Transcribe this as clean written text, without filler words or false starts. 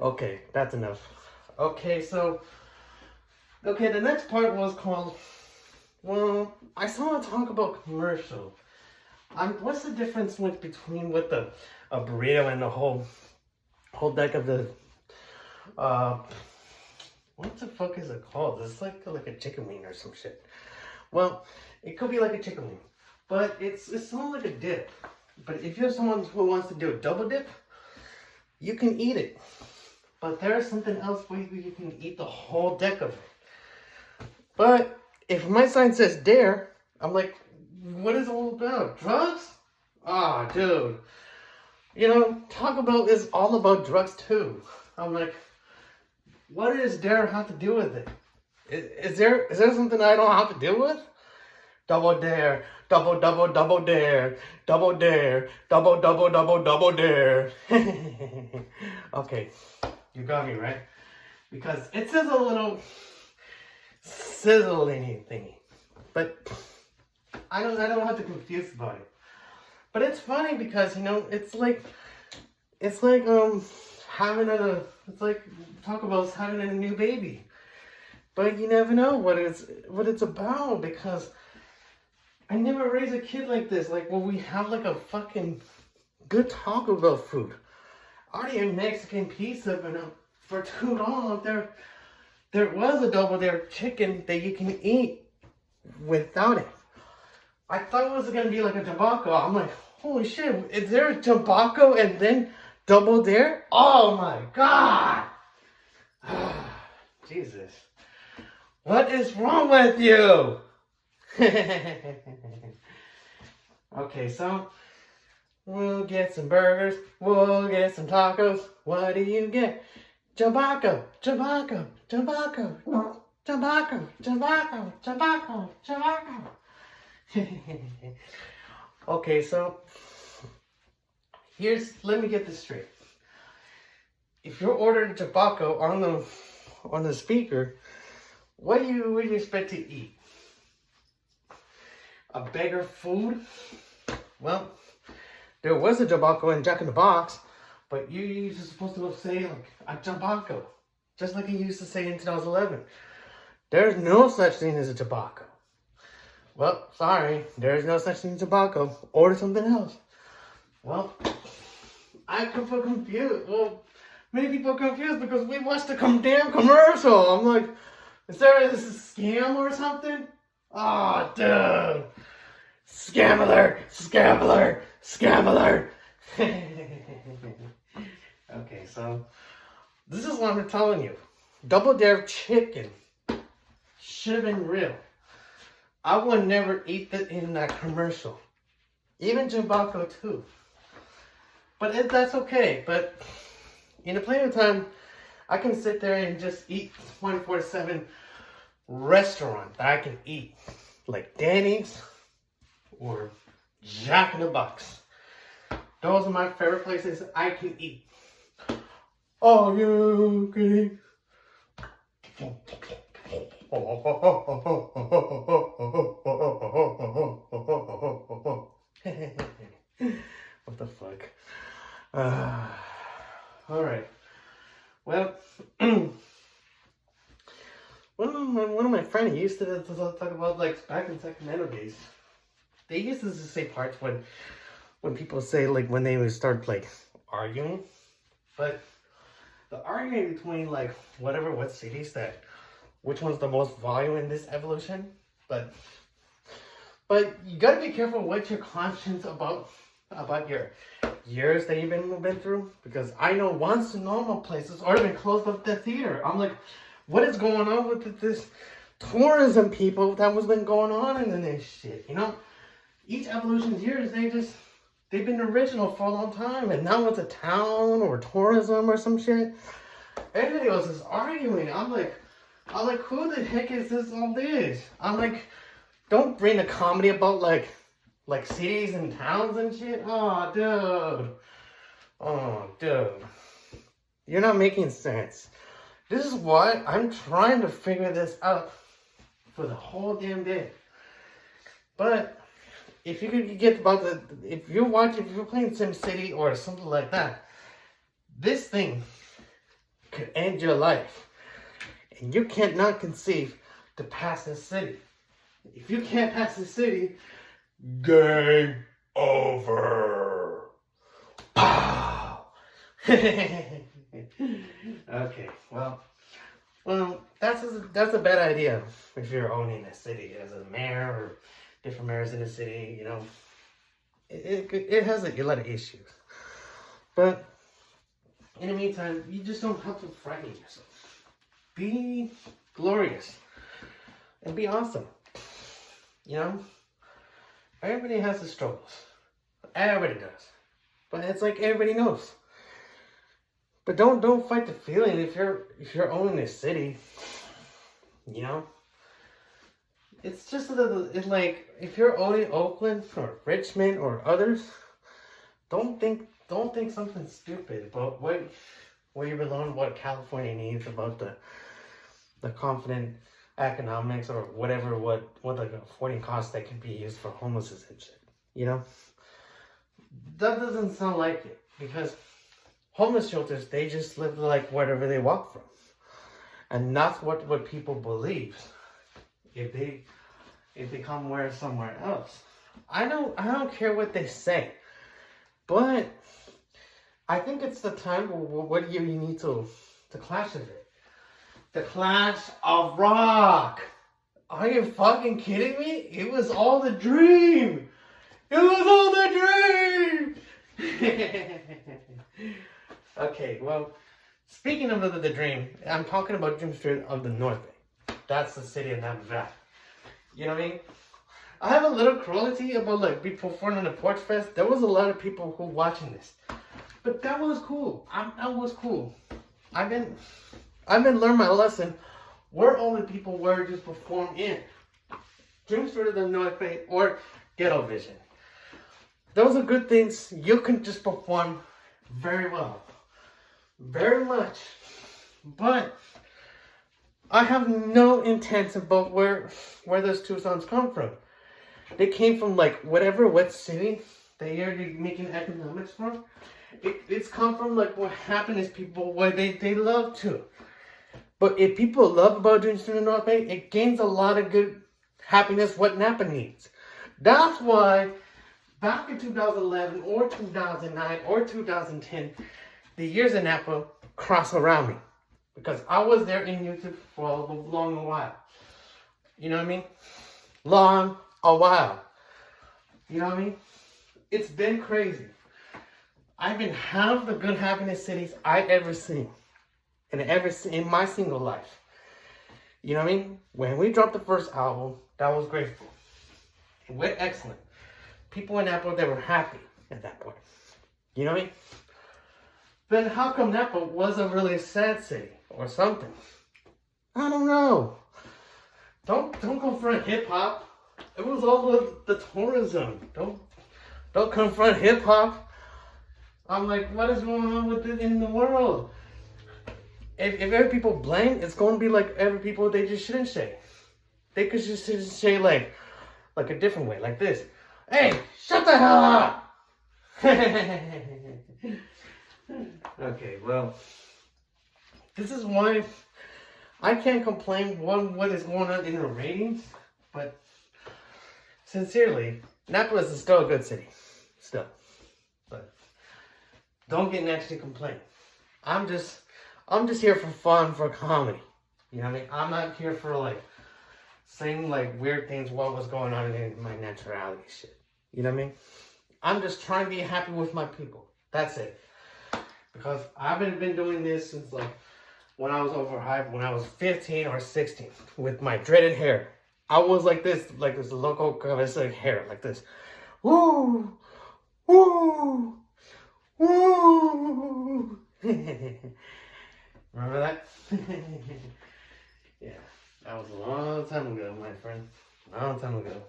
Okay, that's enough. Okay, so the next part was called. Well, I still want to talk about commercial. What's the difference between with a burrito and the whole deck of the uh what the fuck is it called? It's like a chicken wing or some shit. Well, it could be like a chicken wing, but it's somewhat like a dip. But if you're someone who wants to do a double dip, you can eat it. But there's something else where you can eat the whole deck of it. But if my sign says dare, I'm like, what is it all about? Drugs? Ah, dude. You know, Taco Bell is all about drugs too. I'm like, what does dare have to do with it? Is there something I don't have to deal with? Double dare, double dare, double dare, double dare. Okay, you got me right, because it says a little sizzling thingy, but I don't have to confuse about it. But it's funny because it's like having it's like talk about having a new baby. But you never know what it's about, because I never raised a kid like this. Like, when we have like a fucking good Taco Bell food. Already a Mexican pizza, but for too long there was a double dare chicken that you can eat without it. I thought it was gonna be like a tobacco. I'm like, holy shit, is there a tobacco and then double dare? Oh my god! Jesus. What is wrong with you? Okay, so we'll get some burgers, we'll get some tacos. What do you get? Tobacco, tobacco, tobacco, tobacco, tobacco, tobacco, tobacco. Okay, so let me get this straight. If you're ordering tobacco on the speaker, what do you expect to eat? A bag of food? Well, there was a tobacco in Jack in the Box, but you're supposed to say like a tobacco, just like you used to say in 2011. There's no such thing as a tobacco. Well, sorry, there's no such thing as tobacco. Order something else. Well, I could feel confused. Well, many people are confused because we watched the damn commercial. I'm like, is there a scam or something? Oh, dude. Scam alert, scam alert, scam alert. Okay, so this is what I'm telling you. Double Dare chicken should have been real. I would never eat that in that commercial. Even tobacco too. But that's okay. But in a plenty of time, I can sit there and just eat 24/7 restaurant that I can eat. Like Denny's or Jack in the Box. Those are my favorite places I can eat. Oh, you kidding? What the fuck? All right. Well, one of my friends used to talk about, like, back in Sacramento days. They used to say parts when people say, like, when they would start, like, arguing. But the arguing between, like, what cities which one's the most volume in this evolution. But you gotta be careful what your conscience about your years that you've been through. Because I know once the normal places or even closed up the theater. I'm like, what is going on with this tourism people that was been going on in this shit? Each evolution's years, they've been original for a long time, and now it's a town or tourism or some shit. Everybody else is arguing. I'm like, who the heck is this all this? I'm like, don't bring a comedy about like cities and towns and shit. Oh, dude. You're not making sense. This is why I'm trying to figure this out for the whole damn day. But if you could get about if you're playing SimCity or something like that, This thing could end your life. And you can't not conceive to pass this city. If you can't pass the city, game over. Pow! Okay, well, that's a bad idea if you're owning a city as a mayor or different mayors in the city. You know, it has a lot of issues. But in the meantime, you just don't have to frighten yourself. Be glorious and be awesome. You know, everybody has their struggles. Everybody does. But it's like everybody knows. But don't fight the feeling if you're owning a city. You know, it's just it's like if you're owning Oakland or Richmond or others, don't think something stupid about where you belong, what California needs, about the confident economics or whatever, what like affording costs that can be used for homelessness and shit. You know, that doesn't sound like it, because homeless shelters, they just live like wherever they walk from, and that's what people believe. If they come somewhere else, I don't care what they say, but I think it's the time what you need to clash of it. The Clash of Rock. Are you fucking kidding me? It was all the dream. It was all the dream. Okay, well, speaking of the dream, I'm talking about Dream Street of the North Bay. That's the city of Napa Valley. You know what I mean? I have a little cruelty about like people performing on the Porch Fest. There was a lot of people who watching this, but that was cool. That was cool. I've been learning my lesson. We're only people where just perform in Dream Street of the North Bay or Ghetto Vision. Those are good things. You can just perform very well, very much. But I have no intent about where those two songs come from. They came from like what city they are making economics from. It's come from like what happened is people what they love to. But if people love about Dream Street in North Bay, it gains a lot of good happiness what Napa needs. That's why back in 2011 or 2009 or 2010, the years in Napa cross around me. Because I was there in YouTube for a long while. You know what I mean? Long a while. You know what I mean? It's been crazy. I've been half the good happiness cities I've ever seen. In my single life. You know what I mean? When we dropped the first album, that was grateful. It went excellent. People in Napa, they were happy at that point. You know what I mean? Then how come Napa was a really sad city or something? I don't know. Don't confront hip hop. It was all the tourism. Don't confront hip hop. I'm like, what is going on with it in the world? If every people blame, it's going to be like every people they just shouldn't say. They could just say like a different way, like this. Hey, shut the hell up! Okay, well, this is why I can't complain what is going on in the ratings, but sincerely, Napa is still a good city, still. But don't get next to complain. I'm just here for fun, for comedy. You know what I mean? I'm not here for like saying like weird things, what was going on in my naturality shit. You know what I mean? I'm just trying to be happy with my people. That's it. Because I've been doing this since like when I was overhyped, when I was 15 or 16 with my dreaded hair. I was like this local cabeza hair, like this. Woo! Woo! Woo! Remember that? Yeah, that was a long time ago, my friend. A long time ago.